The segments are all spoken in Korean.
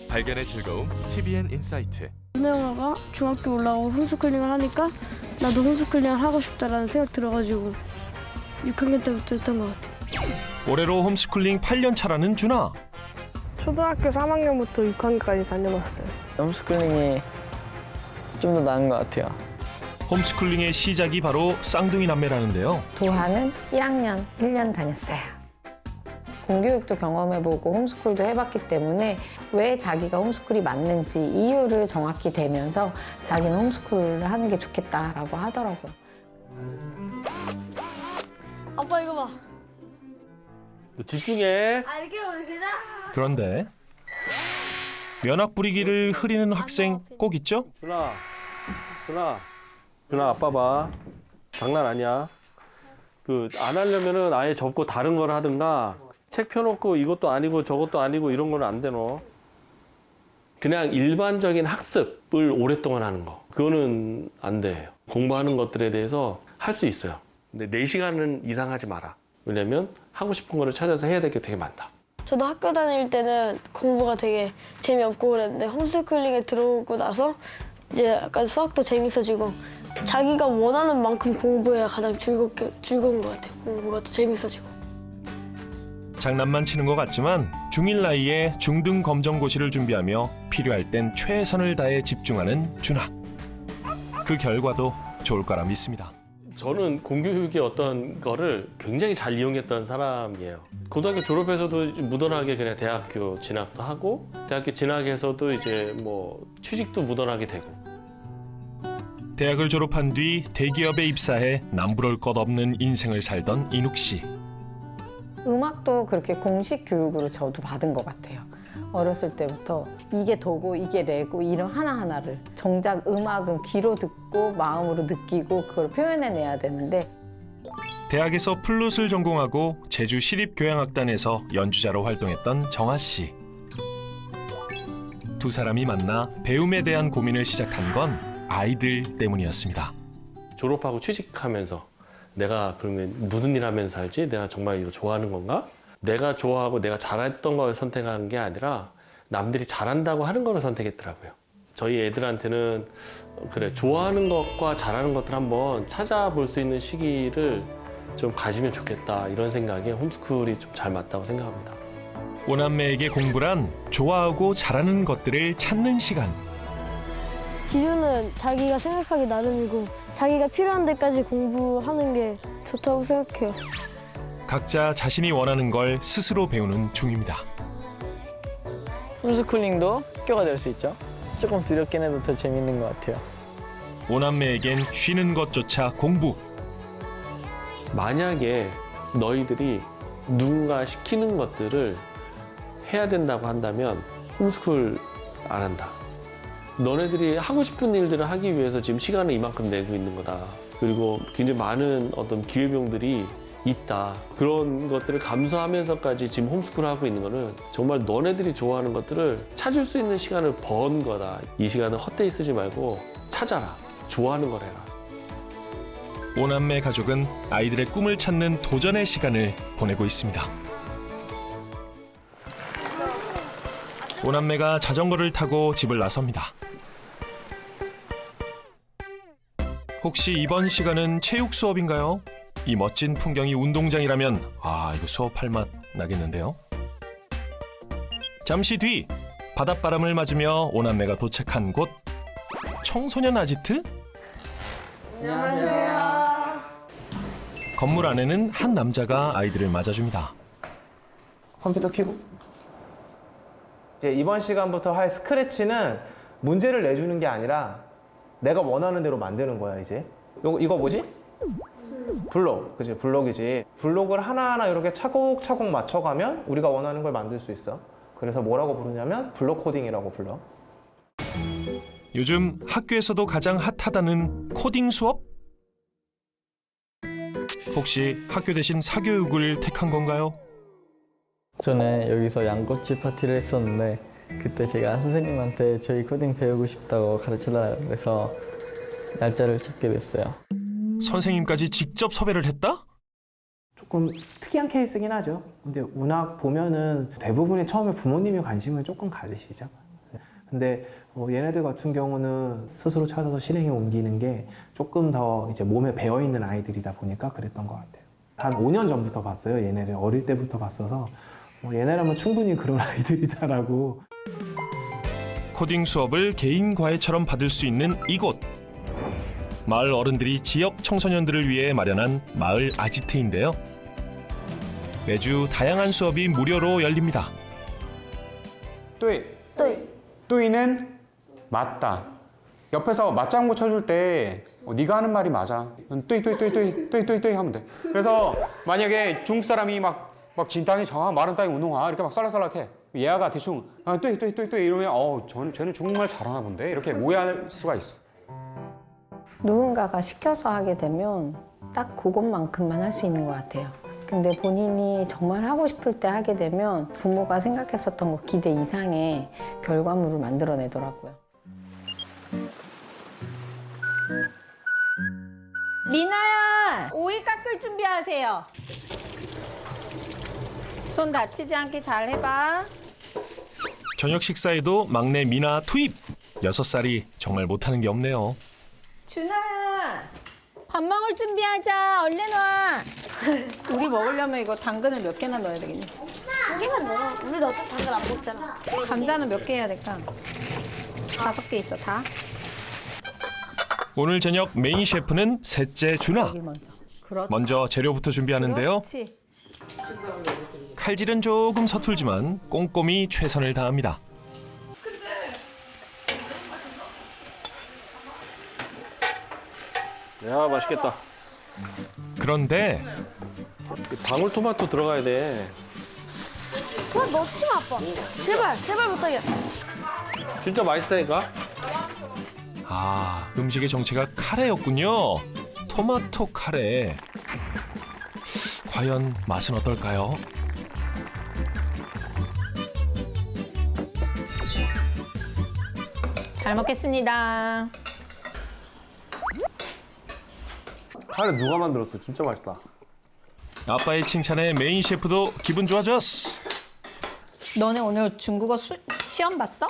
발견의 즐거움 TVN 인사이트. 은혜영아가 중학교 올라오고 홈스쿨링을 하니까 나도 홈스쿨링을 하고 싶다라는 생각 들어가지고 6학년 때부터 했던 것 같아요. 올해로 홈스쿨링 8년 차라는 준아. 초등학교 3학년부터 6학년까지 다녀봤어요. 홈스쿨링이 좀 더 나은 것 같아요. 홈스쿨링의 시작이 바로 쌍둥이 남매라는데요. 도하는 1학년 1년 다녔어요. 공교육도 경험해보고 홈스쿨도 해봤기 때문에 왜 자기가 홈스쿨이 맞는지 이유를 정확히 대면서 자기는 홈스쿨을 하는 게 좋겠다라고 하더라고요. 아빠 이거 봐. 너 집중해. 알게 모르겠다. 그런데 면학 부리기를 흐리는 학생 꼭 있죠? 준아 아빠 봐. 장난 아니야. 안 하려면은 아예 접고 다른 걸 하든가 책 펴놓고 이것도 아니고 저것도 아니고 이런 거는 안 돼, 너. 그냥 일반적인 학습을 오랫동안 하는 거. 그거는 안 돼. 공부하는 것들에 대해서 할 수 있어요. 근데 4시간은 이상 하지 마라. 왜냐면 하고 싶은 거를 찾아서 해야 될 게 되게 많다. 저도 학교 다닐 때는 공부가 되게 재미없고 그랬는데 홈스쿨링에 들어오고 나서 이제 약간 수학도 재밌어지고 자기가 원하는 만큼 공부해야 가장 즐거운 것 같아요. 공부가 더 재밌어지고. 장난만 치는 것 같지만 중1 나이에 중등 검정고시를 준비하며 필요할 땐 최선을 다해 집중하는 준아. 그 결과도 좋을 거라 믿습니다. 저는 공교육의 어떤 거를 굉장히 잘 이용했던 사람이에요. 고등학교 졸업해서도 무던하게 그냥 대학교 진학도 하고 대학교 진학해서도 이제 뭐 취직도 무던하게 되고. 대학을 졸업한 뒤 대기업에 입사해 남부러울 것 없는 인생을 살던 인욱 씨. 음악도 그렇게 공식 교육으로 저도 받은 것 같아요. 어렸을 때부터 이게 도고 이게 레고 이름 하나하나를 정작 음악은 귀로 듣고 마음으로 느끼고 그걸 표현해내야 되는데 대학에서 플룻을 전공하고 제주 시립교향악단에서 연주자로 활동했던 정아 씨. 두 사람이 만나 배움에 대한 고민을 시작한 건 아이들 때문이었습니다. 졸업하고 취직하면서 내가 그러면 무슨 일 하면서 살지? 내가 정말 이거 좋아하는 건가? 내가 좋아하고 내가 잘했던 걸 선택한 게 아니라 남들이 잘한다고 하는 거를 선택했더라고요. 저희 애들한테는 그래 좋아하는 것과 잘하는 것들 한번 찾아볼 수 있는 시기를 좀 가지면 좋겠다 이런 생각에 홈스쿨이 좀 잘 맞다고 생각합니다. 오남매에게 공부란 좋아하고 잘하는 것들을 찾는 시간. 기준은 자기가 생각하기 나름이고 자기가 필요한 데까지 공부하는 게 좋다고 생각해요. 각자 자신이 원하는 걸 스스로 배우는 중입니다. 홈스쿨링도 학교가 될 수 있죠. 조금 두렵긴 해도 더 재밌는 것 같아요. 오남매에겐 쉬는 것조차 공부. 만약에 너희들이 누군가 시키는 것들을 해야 된다고 한다면 홈스쿨 안 한다. 너네들이 하고 싶은 일들을 하기 위해서 지금 시간을 이만큼 내고 있는 거다. 그리고 굉장히 많은 어떤 기회비용들이 있다. 그런 것들을 감수하면서까지 지금 홈스쿨을 하고 있는 거는 정말 너네들이 좋아하는 것들을 찾을 수 있는 시간을 번 거다. 이 시간을 헛되이 쓰지 말고 찾아라. 좋아하는 걸 해라. 오남매 가족은 아이들의 꿈을 찾는 도전의 시간을 보내고 있습니다. 오남매가 자전거를 타고 집을 나섭니다. 혹시 이번 시간은 체육 수업인가요? 이 멋진 풍경이 운동장이라면 이거 수업할 맛 나겠는데요. 잠시 뒤 바닷바람을 맞으며 오남매가 도착한 곳. 청소년 아지트? 안녕하세요. 건물 안에는 한 남자가 아이들을 맞아줍니다. 컴퓨터 켜고. 이제 이번 시간부터 할 스크래치는 문제를 내주는 게 아니라 내가 원하는 대로 만드는 거야, 이제. 이거 뭐지? 블록, 그치? 블록이지. 블록을 하나하나 이렇게 차곡차곡 맞춰가면 우리가 원하는 걸 만들 수 있어. 그래서 뭐라고 부르냐면 블록 코딩이라고 불러. 요즘 학교에서도 가장 핫하다는 코딩 수업? 혹시 학교 대신 사교육을 택한 건가요? 저는 여기서 양꼬치 파티를 했었는데 그때 제가 선생님한테 저희 코딩 배우고 싶다고 가르쳐달라고 그래서 날짜를 잡게 됐어요. 선생님까지 직접 섭외를 했다? 조금 특이한 케이스긴 하죠. 근데 운학 보면은 대부분이 처음에 부모님이 관심을 조금 가지시죠. 근데 얘네들 같은 경우는 스스로 찾아서 실행에 옮기는 게 조금 더 이제 몸에 배어 있는 아이들이다 보니까 그랬던 것 같아요. 한 5년 전부터 봤어요. 얘네를 어릴 때부터 봤어서 얘네라면 충분히 그런 아이들이다라고. 코딩 수업을 개인 과외처럼 받을 수 있는 이곳. 마을 어른들이 지역 청소년들을 위해 마련한 마을 아지트인데요. 매주 다양한 수업이 무료로 열립니다. 对 또 또이는 맞다. 옆에서 맞장구 쳐줄 때 네가 하는 말이 맞아. 뚜이 하면 돼. 그래서 만약에 중국 사람이 막 진땅이 정아 마른 땅이 운동화 이렇게 막 쌀락쌀락해. 얘가 대충 뚜이 이러면 쟤는 중국말 잘하나 본데 이렇게 오해할 수가 있어. 누군가가 시켜서 하게 되면 딱 그것만큼만 할 수 있는 것 같아요. 근데 본인이 정말 하고 싶을 때 하게 되면 부모가 생각했었던 것 기대 이상의 결과물을 만들어내더라고요. 미나야, 오이 깎을 준비하세요. 손 다치지 않게 잘 해봐. 저녁 식사에도 막내 미나 투입. 6살이 정말 못하는 게 없네요. 준아야, 밥 먹을 준비하자. 얼른 와. 우리 먹으려면 이거 당근을 몇 개나 넣어야 되겠니? 한 개만 넣어. 우리 너 당근 안 먹잖아. 감자는 몇 개 해야 될까? 5개 있어, 다. 오늘 저녁 메인 셰프는 셋째 준아. 여기 먼저. 그렇지. 먼저 재료부터 준비하는데요. 그렇지. 칼질은 조금 서툴지만 꼼꼼히 최선을 다합니다. 야, 맛있겠다. 그런데 방울토마토 들어가야 돼. 그만 넣지 마, 아빠. 제발 못하게. 진짜 맛있다니까? 음식의 정체가 카레였군요. 토마토 카레. 과연 맛은 어떨까요? 잘 먹겠습니다. 카레 누가 만들었어? 진짜 맛있다. 아빠의 칭찬에 메인 셰프도 기분 좋아졌어. 너네 오늘 중국어 시험 봤어?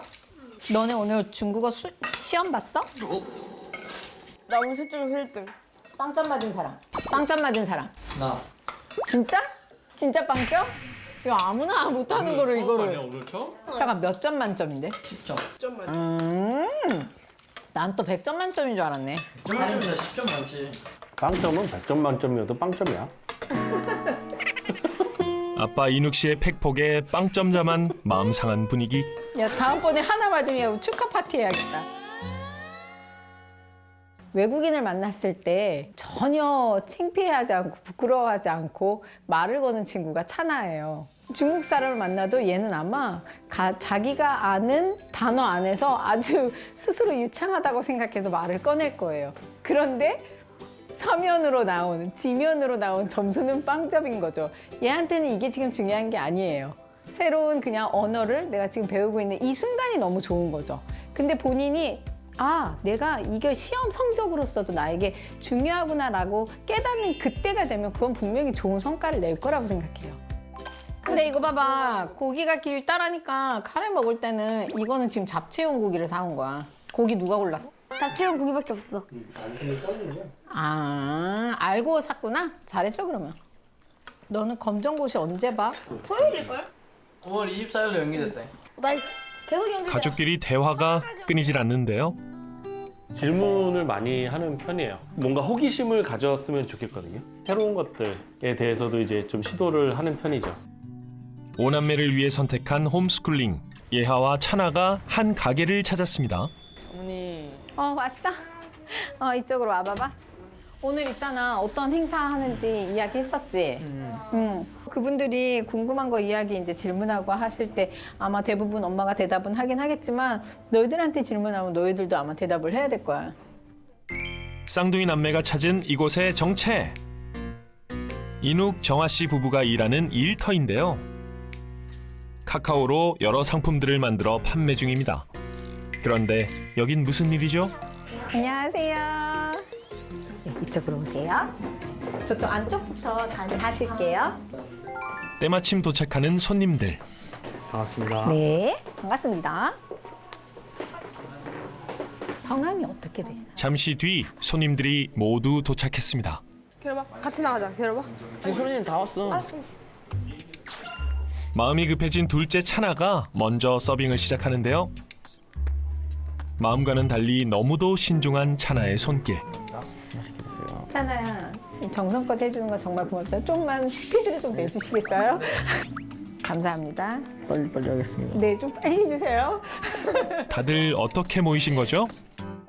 너네 오늘 중국어 시험 봤어? 나 오늘 셋 중에 1등. 빵점 맞은 사람. 빵점 맞은 사람. 나 진짜? 진짜 빵점? 이거 아무나 못하는 거를 이거를. 잠깐 몇 점 만점인데? 10점. 난 또 100점 만점인 줄 알았네. 10점 많지. 빵점은 100점 만점이어도 빵점이야. 아빠 인욱 씨의 팩폭에 빵점자만 마음 상한 분위기. 야, 다음번에 하나 맞으면 축하 파티 해야겠다. 외국인을 만났을 때 전혀 창피해하지 않고 부끄러워하지 않고 말을 거는 친구가 차나예요. 중국 사람을 만나도 얘는 아마 자기가 아는 단어 안에서 아주 스스로 유창하다고 생각해서 말을 꺼낼 거예요. 그런데 서면으로 나온, 지면으로 나온 점수는 빵점인 거죠. 얘한테는 이게 지금 중요한 게 아니에요. 새로운 그냥 언어를 내가 지금 배우고 있는 이 순간이 너무 좋은 거죠. 근데 본인이 내가 이게 시험 성적으로서도 나에게 중요하구나라고 깨닫는 그때가 되면 그건 분명히 좋은 성과를 낼 거라고 생각해요. 근데 이거 봐봐. 고기가 길다라니까 카레 먹을 때는 이거는 지금 잡채용 고기를 사온 거야. 고기 누가 골랐어? 잡채용 고기밖에 없어. 알고 샀구나? 잘했어 그러면. 너는 검정고시 언제 봐? 토요일일걸? 5월 24일로 연기됐대. 나이스. 계속 연결돼. 가족끼리 대화가 끊이질 않는데요. 질문을 많이 하는 편이에요. 뭔가 호기심을 가졌으면 좋겠거든요. 새로운 것들에 대해서도 이제 좀 시도를 하는 편이죠. 오남매를 위해 선택한 홈스쿨링. 예하와 차나가 한 가게를 찾았습니다. 어머니. 왔어? 이쪽으로 와봐봐. 오늘 있잖아. 어떤 행사 하는지 이야기했었지? 그분들이 궁금한 거 이야기 이제 질문하고 하실 때 아마 대부분 엄마가 대답은 하긴 하겠지만 너희들한테 질문하면 너희들도 아마 대답을 해야 될 거야. 쌍둥이 남매가 찾은 이곳의 정체. 인욱, 정아 씨 부부가 일하는 일터인데요. 카카오로 여러 상품들을 만들어 판매 중입니다. 그런데 여긴 무슨 일이죠? 안녕하세요. 이쪽으로 오세요. 저쪽 안쪽부터 하실게요. 때마침 도착하는 손님들. 반갑습니다. 네, 반갑습니다. 성함이 어떻게 되시나요? 잠시 뒤 손님들이 모두 도착했습니다. 기다려봐. 같이 나가자. 기다려봐. 지금 소리님 다 왔어. 알았어. 마음이 급해진 둘째 차나가 먼저 서빙을 시작하는데요. 마음과는 달리 너무도 신중한 차나의 손길. 있잖아요. 정성껏 해주는 건 정말 고맙죠. 조금만 스피드를 좀 내주시겠어요? 감사합니다. 빨리 하겠습니다. 네, 좀 빨리 해주세요. 다들 어떻게 모이신 거죠?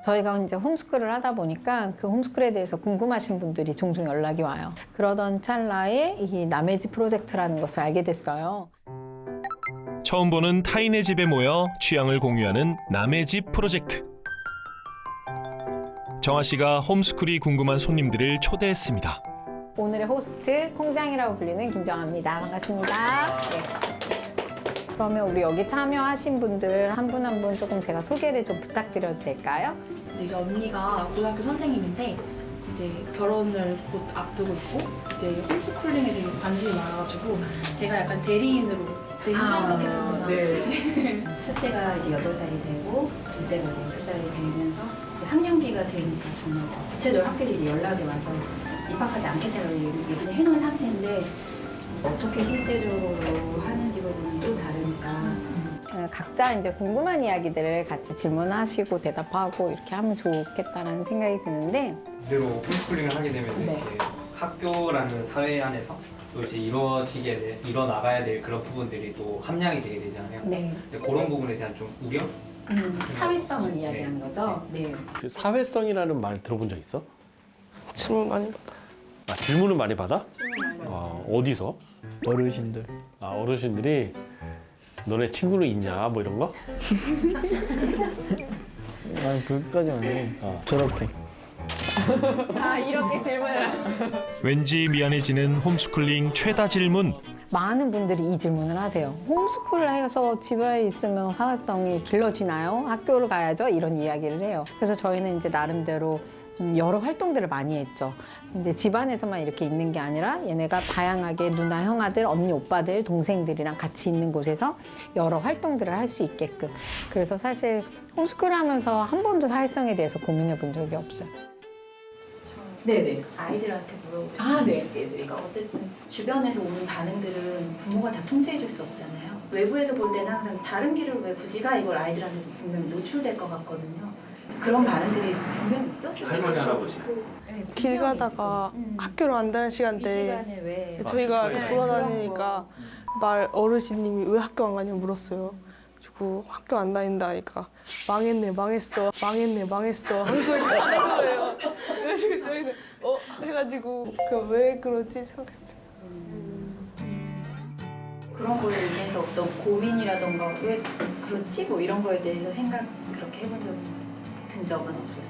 저희가 이제 홈스쿨을 하다 보니까 그 홈스쿨에 대해서 궁금하신 분들이 종종 연락이 와요. 그러던 찰나에 이 남의 집 프로젝트라는 것을 알게 됐어요. 처음 보는 타인의 집에 모여 취향을 공유하는 남의 집 프로젝트. 정아 씨가 홈스쿨이 궁금한 손님들을 초대했습니다. 오늘의 호스트 콩장이라고 불리는 김정아입니다. 반갑습니다. 네. 그러면 우리 여기 참여하신 분들 한 분 한 분 조금 제가 소개를 좀 부탁드려도 될까요? 이제 언니가 고등학교 선생님인데 이제 결혼을 곧 앞두고 있고 이제 홈스쿨링에 되게 관심이 많아가지고 제가 약간 대리인으로 참석했습니다. 네. 첫째가 이제 8살이 되고 둘째가 이제 3살이 되면서 이제 학년기가 되니까 정말 구체적으로 학교들이 연락이 와서 입학하지 않겠다고 얘기를 해놓은 상태인데 어떻게 실제적으로 하는지 부분은 또 다르니까 각자 이제 궁금한 이야기들을 같이 질문하시고 대답하고 이렇게 하면 좋겠다라는 생각이 드는데 그대로 홈스쿨링을 하게 되면 네. 이제 학교라는 사회 안에서 또 이제 이뤄나가야 될 그런 부분들이 또 함량이 되게 되잖아요. 네. 근데 그런 부분에 대한 좀 우려? 사회성을 이야기하는 거죠? 네. 그 사회성이라는 말 들어본 적 있어? 질문 많이 받아. 아, 질문을 많이 받아? 어디서? 어르신들. 아, 어르신들이 너네 친구는 있냐? 뭐 이런 거? 아니 그것까지는 아니고 졸업생. 아, 이렇게 질문을. 왠지 미안해지는 홈스쿨링 최다 질문. 많은 분들이 이 질문을 하세요. 홈스쿨을 해서 집에 있으면 사회성이 길러지나요? 학교를 가야죠? 이런 이야기를 해요. 그래서 저희는 이제 나름대로 여러 활동들을 많이 했죠. 이제 집안에서만 이렇게 있는 게 아니라 얘네가 다양하게 누나, 형아들, 언니, 오빠들, 동생들이랑 같이 있는 곳에서 여러 활동들을 할 수 있게끔. 그래서 사실 홈스쿨 하면서 한 번도 사회성에 대해서 고민해 본 적이 없어요. 네네. 아이들한테 물어보죠. 아, 네. 그러니까 어쨌든 주변에서 오는 반응들은 부모가 다 통제해 줄 수 없잖아요. 외부에서 볼 때는 항상 다른 길을 왜 굳이 가? 이걸 아이들한테도 분명히 노출될 것 같거든요. 그런 반응들이 분명히 있었어요. 할머니, 할아버지. 네, 길 분명히 가다가 있어요. 학교로 안 다니는 이 시간대 시간에 왜 저희가 네, 돌아다니니까 어르신님이 왜 학교 안 가냐고 물었어요. 그리고 학교 안 다닌다 하니까 망했네 망했어 항상 하는 거예요. 그래가지고 저희는 해가지고 왜 그러지 생각했죠. 그런 거에 인해서 어떤 고민이라던가 왜 그렇지? 뭐 이런 거에 대해서 생각 그렇게 해본 적은 없었어요.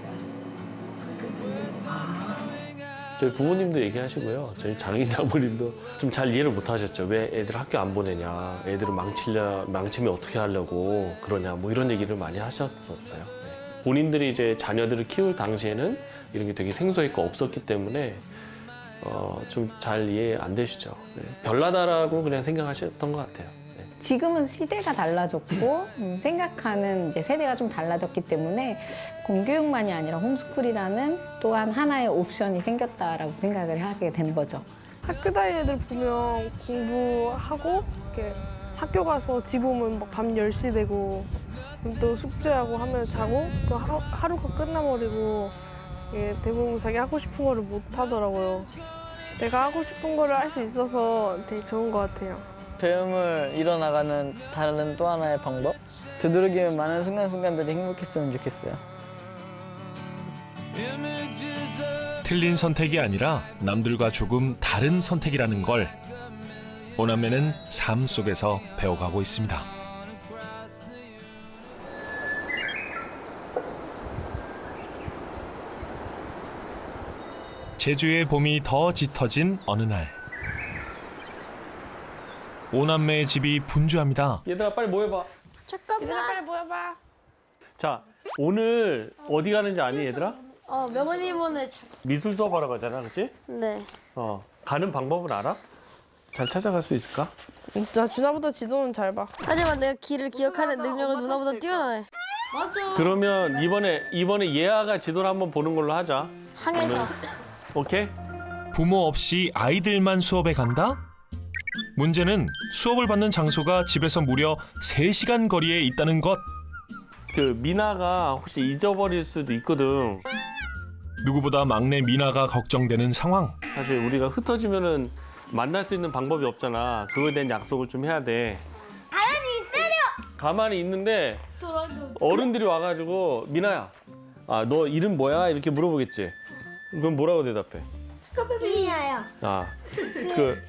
저희 부모님도 얘기하시고요. 저희 장인 장모님도 좀 잘 이해를 못 하셨죠. 왜 애들 학교 안 보내냐. 애들을 망치면 어떻게 하려고 그러냐. 뭐 이런 얘기를 많이 하셨었어요. 네. 본인들이 이제 자녀들을 키울 당시에는 이런 게 되게 생소했고 없었기 때문에 좀 잘 이해 안 되시죠. 네. 별나다라고 그냥 생각하셨던 것 같아요. 네. 지금은 시대가 달라졌고 생각하는 이제 세대가 좀 달라졌기 때문에 공교육만이 아니라 홈스쿨이라는 또한 하나의 옵션이 생겼다라고 생각을 하게 되는 거죠. 학교 다니는 애들 보면 공부하고 이렇게 학교 가서 집 오면 막 밤 10시 되고 또 숙제하고 하면 자고 또 하루가 끝나버리고 이게 대부분 자기 하고 싶은 거를 못 하더라고요. 내가 하고 싶은 거를 할 수 있어서 되게 좋은 것 같아요. 배움을 이뤄나가는 다른 또 하나의 방법? 되도록이면 많은 순간순간들이 행복했으면 좋겠어요. 틀린 선택이 아니라 남들과 조금 다른 선택이라는 걸 오남매는 삶 속에서 배워가고 있습니다. 제주의 봄이 더 짙어진 어느 날 오남매의 집이 분주합니다. 얘들아 빨리 모여봐. 얘들아 빨리 모여봐. 자, 오늘 어디 가는지 아니 얘들아? 명언이모네. 미술 수업하러 가잖아, 그렇지? 네. 가는 방법은 알아? 잘 찾아갈 수 있을까? 나 준아보다 지도는 잘 봐. 하지만 내가 길을 기억하는 능력은 누나보다 뛰어나요. 그러면 이번에 예아가 지도를 한번 보는 걸로 하자. 항해사. 오케이? 부모 없이 아이들만 수업에 간다? 문제는 수업을 받는 장소가 집에서 무려 3시간 거리에 있다는 것. 그 미나가 혹시 잊어버릴 수도 있거든. 누구보다 막내 미나가 걱정되는 상황. 사실 우리가 흩어지면은 만날 수 있는 방법이 없잖아. 그거에 대한 약속을 좀 해야 돼. 가만히 있는데 어른들이 와가지고 미나야, 아, 너 이름 뭐야? 이렇게 물어보겠지. 그럼 뭐라고 대답해? 커피빈이에요. 아,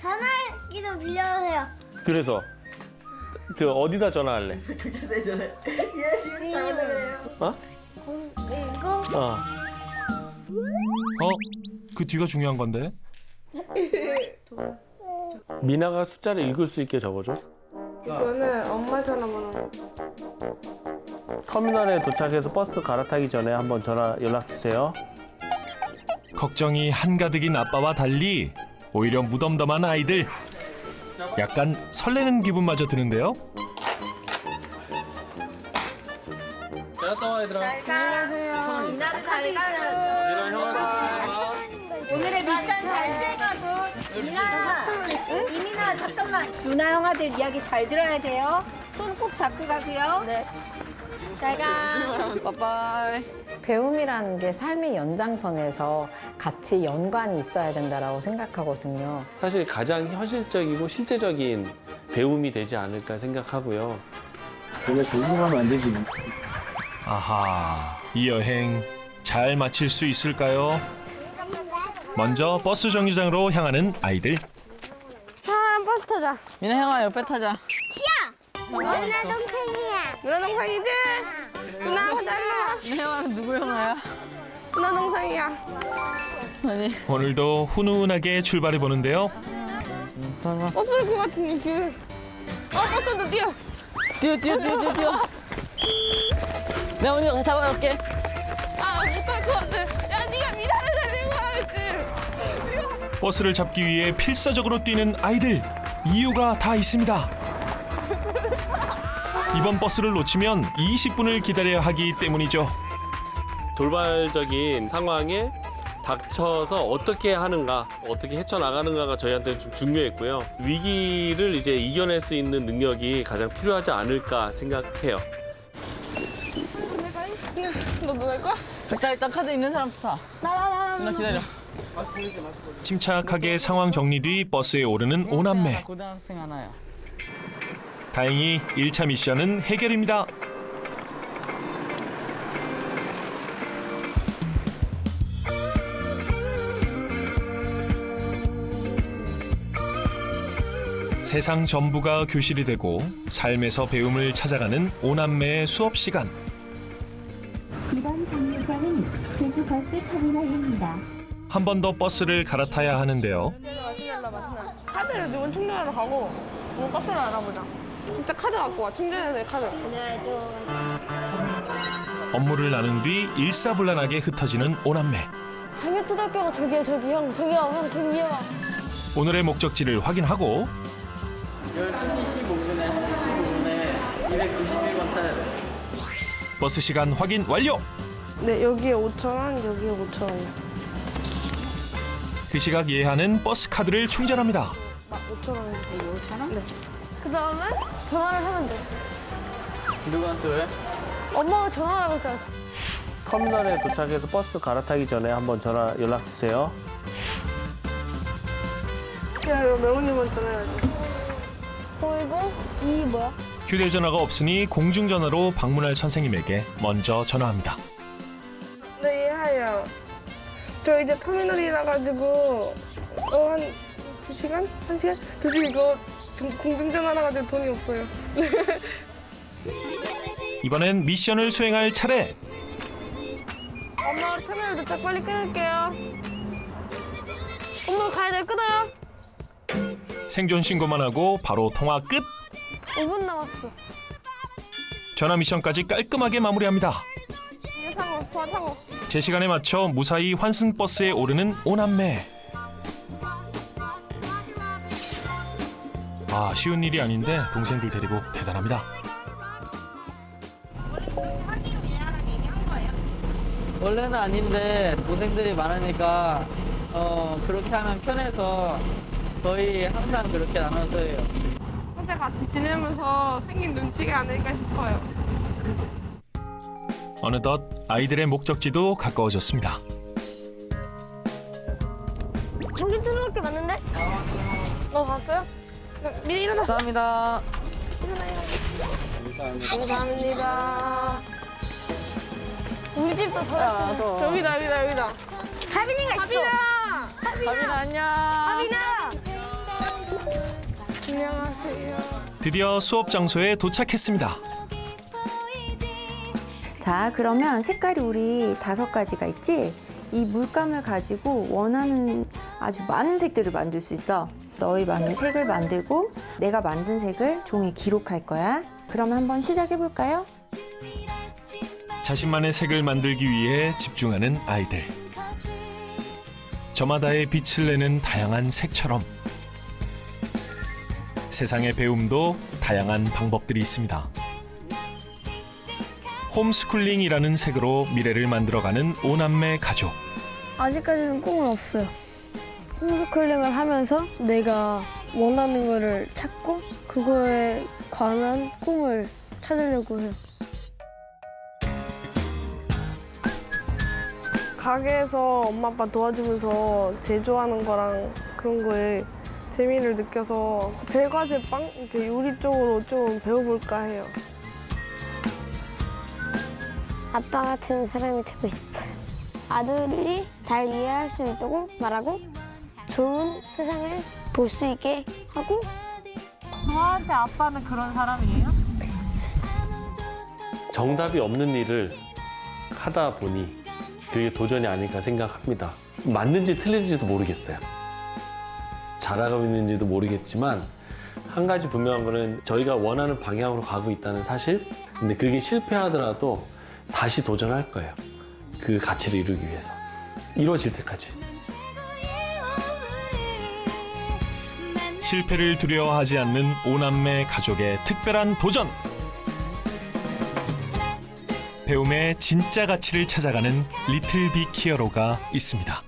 전화기 좀 빌려주세요. 그래서 그 어디다 전화할래? 어? 어. 그 뒤가 중요한 건데. 미나가 숫자를 읽을 수 있게 적어줘. 이거는 엄마 전화번호. 터미널에 도착해서 버스 갈아타기 전에 한번 연락 주세요. 걱정이 한가득인 아빠와 달리 오히려 무덤덤한 아이들. 약간 설레는 기분마저 드는데요. 잘 갔다 와, 얘들아. 안녕하세요. 미나도 잘 가요. 오늘의 미션 잘 수행하고 이민아 잠깐만. 누나 형아들 이야기 잘 들어야 돼요. 손 꼭 잡고 가고요. 네. 잘 가. 빠빠이. 배움이라는 게 삶의 연장선에서 같이 연관이 있어야 된다라고 생각하거든요. 사실 가장 현실적이고 실제적인 배움이 되지 않을까 생각하고요. 원래 들고 가면 안 되지. 아하, 이 여행 잘 마칠 수 있을까요? 먼저 버스 정류장으로 향하는 아이들. 형아랑 버스 타자. 미나 형아 옆에 타자. 누나 동생이야. 누나 동생이지? 누나 가자. 미나 형아는 누구 형아야? 누나 동생이야. 아니. 오늘도 훈훈하게 출발해 보는데요. 버스 올것 같은 느낌. 버스도 뛰어. 뛰어. 내가 먼저 가서 잡아올게. 못할 것 같아. 야, 네가 미나를 데리고 와야지. 버스를 잡기 위해 필사적으로 뛰는 아이들. 이유가 다 있습니다. 이번 버스를 놓치면 20분을 기다려야 하기 때문이죠. 돌발적인 상황에 닥쳐서 어떻게 하는가, 어떻게 헤쳐나가는가가 저희한테 좀 중요했고요. 위기를 이제 이겨낼 수 있는 능력이 가장 필요하지 않을까 생각해요. 너 누굴 거야? 일단 카드 있는 사람부터 타. 누나 기다려. 침착하게 상황 정리 뒤 버스에 오르는 오남매. 고등학생 하나야. 다행히 1차 미션은 해결입니다. 세상 전부가 교실이 되고 삶에서 배움을 찾아가는 오남매의 수업 시간. 이번 정류장은 제주버스 터미널입니다. 한 번 더 버스를 갈아타야 하는데요. 마시나. 카드를 누군 충전하러 가고 누군 버스를 알아보자. 진짜 카드 갖고 와. 충전해야 돼, 카드. 업무를 나눈 뒤 일사불란하게 흩어지는 오남매. 장애초등학교가 저기야. 형 저기야. 오늘의 목적지를 확인하고 12시 15분에 291번 타야 돼. 버스 시간 확인 완료! 네, 여기에 5,000원, 여기에 5,000원. 그 시각 예하는 버스 카드를 충전합니다. 5,000원. 5,000원? 네. 그 다음에 전화를 하면 돼. 누구한테 왜? 엄마가 전화하라고 했잖아. 터미널에 도착해서 버스 갈아타기 전에 한번 연락 주세요. 야, 이거 명훈님한테 전화해야지. 이거? 이 뭐야? 휴대전화가 없으니 공중전화로 방문할 선생님에게 먼저 전화합니다. 네, 예하야. 저 이제 터미널이라 가지고 한 2시간? 1시간? 2시 이거 지금 공중전화라 가지고 돈이 없어요. 이번엔 미션을 수행할 차례. 엄마 터미널 도착 빨리 끊을게요. 엄마 가야 돼. 끊어요. 생존 신고만 하고 바로 통화 끝. 5분 남았어. 전화 미션까지 깔끔하게 마무리합니다. 이거 타고. 제 시간에 맞춰 무사히 환승버스에 오르는 오남매. 쉬운 일이 아닌데 동생들 데리고 대단합니다. 원래는 아닌데 동생들이 많으니까 그렇게 하면 편해서 거의 항상 그렇게 나눠서 해요. 평소에 같이 지내면서 생긴 눈치가 아닐까 싶어요. 어느덧 아이들의 목적지도 가까워졌습니다. 감기 뚫을 게 맞는데? 봤어요? 미리 일어나. 감사합니다. 감사합니다. 우리 집도 더웠어. 여기다. 하빈이가 있어. 하빈아 안녕. 하빈아. 안녕하세요. 드디어 수업 장소에 도착했습니다. 자, 그러면 색깔이 우리 5가지가 있지? 이 물감을 가지고 원하는 아주 많은 색들을 만들 수 있어. 너희 방에 색을 만들고 내가 만든 색을 종이에 기록할 거야. 그럼 한번 시작해 볼까요? 자신만의 색을 만들기 위해 집중하는 아이들. 저마다의 빛을 내는 다양한 색처럼 세상의 배움도 다양한 방법들이 있습니다. 홈스쿨링이라는 색으로 미래를 만들어가는 5남매 가족. 아직까지는 꿈은 없어요. 홈스쿨링을 하면서 내가 원하는 거를 찾고 그거에 관한 꿈을 찾으려고 해요. 가게에서 엄마 아빠 도와주면서 제조하는 거랑 그런 거에 재미를 느껴서 제과 제빵 이렇게 요리 쪽으로 좀 배워볼까 해요. 아빠 같은 사람이 되고 싶어요. 아들이 잘 이해할 수 있도록 말하고 좋은 세상을 볼 수 있게 하고. 저한테 아빠는 그런 사람이에요? 정답이 없는 일을 하다 보니 그게 도전이 아닐까 생각합니다. 맞는지 틀린지도 모르겠어요. 잘하고 있는지도 모르겠지만 한 가지 분명한 거는 저희가 원하는 방향으로 가고 있다는 사실. 근데 그게 실패하더라도 다시 도전할 거예요. 그 가치를 이루기 위해서. 이루어질 때까지. 실패를 두려워하지 않는 5남매 가족의 특별한 도전. 배움의 진짜 가치를 찾아가는 리틀 빅 히어로가 있습니다.